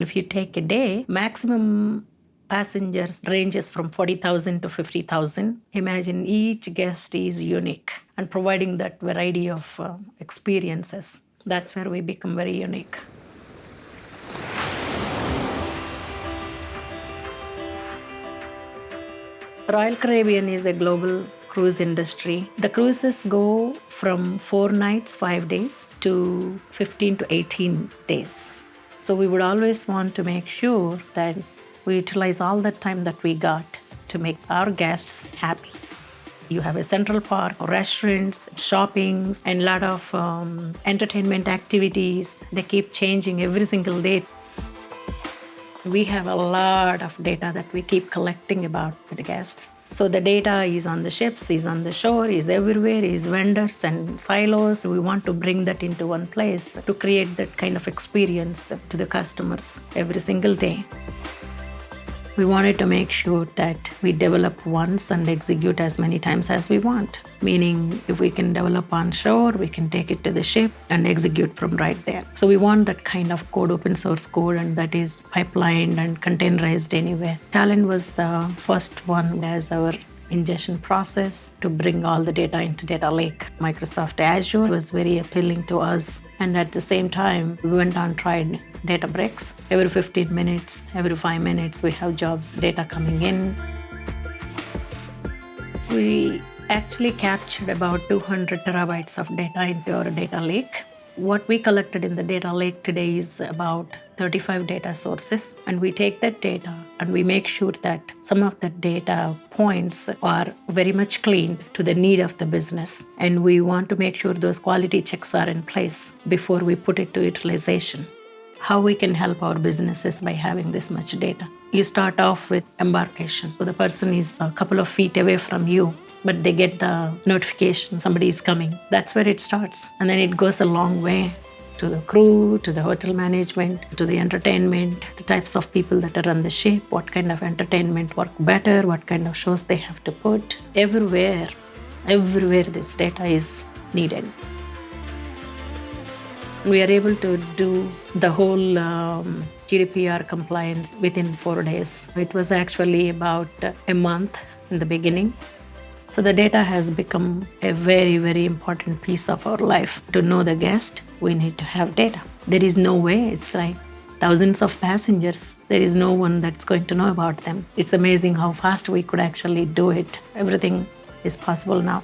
If you take a day, maximum passengers ranges from 40,000 to 50,000. Imagine each guest is unique and providing that variety of experiences. That's where we become very unique. Royal Caribbean is a global cruise industry. The cruises go from 4 nights, 5 days to 15 to 18 days. So we would always want to make sure that we utilize all the time that we got to make our guests happy. You have a central park, restaurants, shoppings, and a lot of entertainment activities. They keep changing every single day. We have a lot of data that we keep collecting about the guests. So the data is on the ships, is on the shore, is everywhere, is vendors and silos. We want to bring that into one place to create that kind of experience to the customers every single day. We wanted to make sure that we develop once and execute as many times as we want. Meaning, if we can develop on shore, we can take it to the ship and execute from right there. So we want that kind of code, open source code, and that is pipelined and containerized anywhere. Talend was the first one as our ingestion process to bring all the data into data lake. Microsoft Azure was very appealing to us. And at the same time, we went on tried Databricks. Every 15 minutes, every 5 minutes, we have jobs data coming in. We actually captured about 200 terabytes of data into our data lake. What we collected in the data lake today is about 35 data sources, and we take that data and we make sure that some of the data points are very much cleaned to the need of the business, and we want to make sure those quality checks are in place before we put it to utilization. How we can help our businesses by having this much data. You start off with embarkation. So the person is a couple of feet away from you, but they get the notification somebody is coming. That's where it starts. And then it goes a long way to the crew, to the hotel management, to the entertainment, the types of people that are on the ship, what kind of entertainment work better, what kind of shows they have to put. Everywhere this data is needed. We are able to do the whole GDPR compliance within 4 days. It was actually about a month in the beginning. So the data has become a very, very important piece of our life. To know the guest, we need to have data. There is no way, it's like thousands of passengers. There is no one that's going to know about them. It's amazing how fast we could actually do it. Everything is possible now.